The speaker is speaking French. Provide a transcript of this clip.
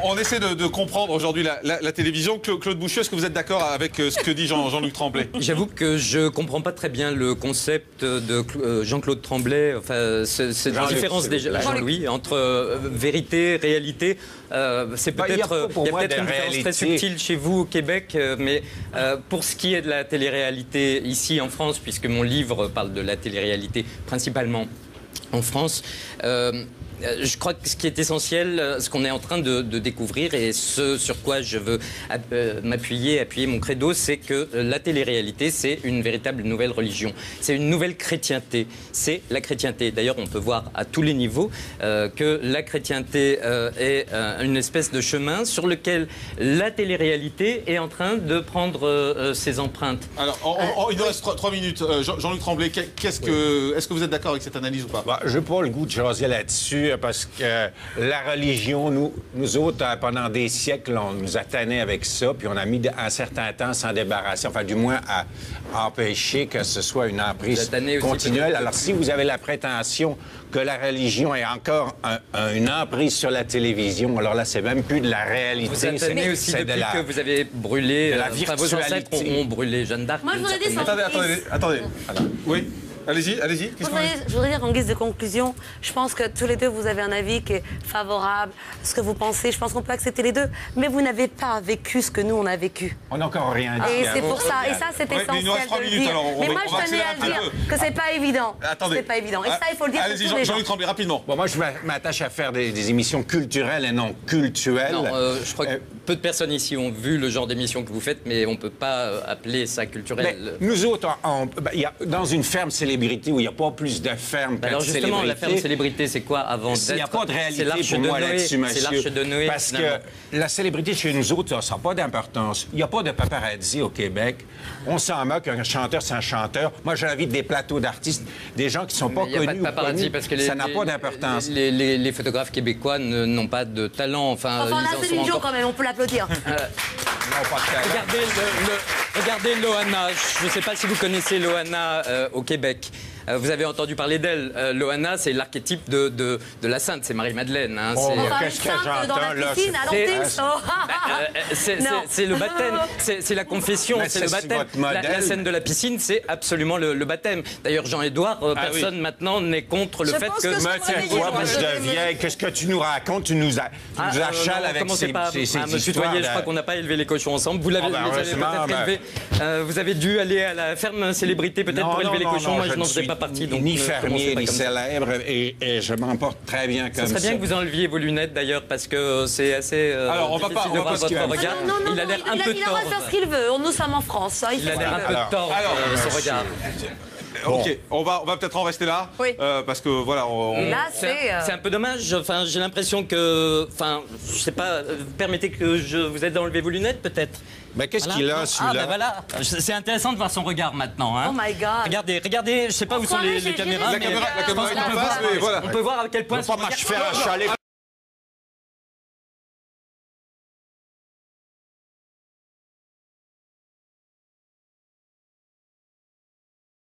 On essaie de comprendre aujourd'hui la télévision. Claude Bouchieu, est-ce que vous êtes d'accord avec ce que dit Jean-Luc Tremblay? J'avoue que je ne comprends pas très bien le concept de Jean-Claude Tremblay. Enfin, cette différence déjà, Jean-Louis, entre vérité, réalité. C'est peut-être, il y a peut-être une différence très subtile chez vous au Québec, mais pour ce qui est de la télé-réalité ici en France, puisque mon livre parle de la télé-réalité principalement en France. Je crois que ce qui est essentiel, ce qu'on est en train de découvrir et ce sur quoi je veux appuyer mon credo, c'est que la télé-réalité, c'est une véritable nouvelle religion. C'est une nouvelle chrétienté. C'est la chrétienté. D'ailleurs, on peut voir à tous les niveaux que la chrétienté est une espèce de chemin sur lequel la télé-réalité est en train de prendre ses empreintes. Alors, il nous reste 3 minutes. Jean-Luc Tremblay, est-ce que vous êtes d'accord avec cette analyse ou pas? Je n'ai pas le goût de jaser là-dessus. Parce que la religion, nous autres, pendant des siècles, on nous a tannés avec ça, puis on a mis un certain temps à s'en débarrasser, enfin, du moins à empêcher que ce soit une emprise continuelle. Alors, si vous avez la prétention que la religion est encore une emprise sur la télévision, alors là, c'est même plus de la réalité. Vous êtes tanné aussi depuis que vous avez brûlé, vos ancêtres ont brûlé Jeanne d'Arc. Moi, je voudrais dire... Attendez. Oui. Allez-y. Je voudrais dire en guise de conclusion, je pense que tous les deux, vous avez un avis qui est favorable, ce que vous pensez. Je pense qu'on peut accepter les deux. Mais vous n'avez pas vécu ce que nous, on a vécu. On n'a encore rien dit. Et c'est pour ça. Et ça, c'est essentiel de le dire. Mais moi, je tenais à dire que c'est pas évident. Attendez. C'est pas évident. Et ça, il faut le dire. Allez-y, Jean-Luc Tremblay, rapidement. Bon, moi, je m'attache à faire des émissions culturelles et non cultuelles. Non, je crois que peu de personnes ici ont vu le genre d'émission que vous faites, mais on ne peut pas appeler ça culturel. Mais nous autres, dans une ferme célébrité où il n'y a pas plus de ferme que de célébrité... Alors justement, la ferme célébrité, c'est quoi avant d'être... Il n'y a pas de réalité pour moi là-dessus, monsieur. C'est l'Arche de Noé, parce que la célébrité chez nous autres, ça n'a pas d'importance. Il n'y a pas de paparazzi au Québec. On s'en moque, un chanteur, c'est un chanteur. Moi, j'ai envie des plateaux d'artistes, des gens qui ne sont pas connus. Il n'y a pas de paparazzi parce que ça n'a pas d'importance. Les photographes québécois n'ont pas de talent. Enfin, là, c'est une jour quand même, on peut l'applaudir. Regardez Loana. Je ne sais pas si vous connaissez Loana au Québec. Vous avez entendu parler d'elle. Loana, c'est l'archétype de la sainte, c'est Marie-Madeleine. Hein, qu'est-ce que j'entends là? C'est le baptême, c'est la confession, c'est le baptême. La scène de la piscine, c'est absolument le baptême. D'ailleurs, Jean-Édouard, personne maintenant n'est contre le fait que... Tiens-toi, bouche de vieille, qu'est-ce que tu nous racontes? Tu nous achales avec ces histoires. Je crois qu'on n'a pas élevé les cochons ensemble. Vous l'avez peut-être élevé. Vous avez dû aller à la ferme célébrité peut-être pour élever les cochons. Moi, je n'en faisais pas partie. Ni fermier, ni célèbre, et je m'en porte très bien comme ça. Ce serait bien que vous enleviez vos lunettes d'ailleurs, parce que c'est assez. Alors, on va pas voir votre regard. Non, il a l'air un peu tort. Il a le droit de faire ce qu'il veut. Nous sommes en France. Il a l'air un peu tort, ce regard. Ok, on va peut-être en rester là. Oui. Parce que voilà, c'est un peu dommage. Enfin, j'ai l'impression que, je sais pas. Permettez que je vous aide à enlever vos lunettes, peut-être. Mais qu'est-ce qu'il a, celui-là? Voilà. C'est intéressant de voir son regard maintenant. Hein. Oh my God. Regardez. Je sais pas où sont les caméras. La caméra est en face, mais voilà. On peut voir à quel point. Je ne veux pas m'achever un chalet.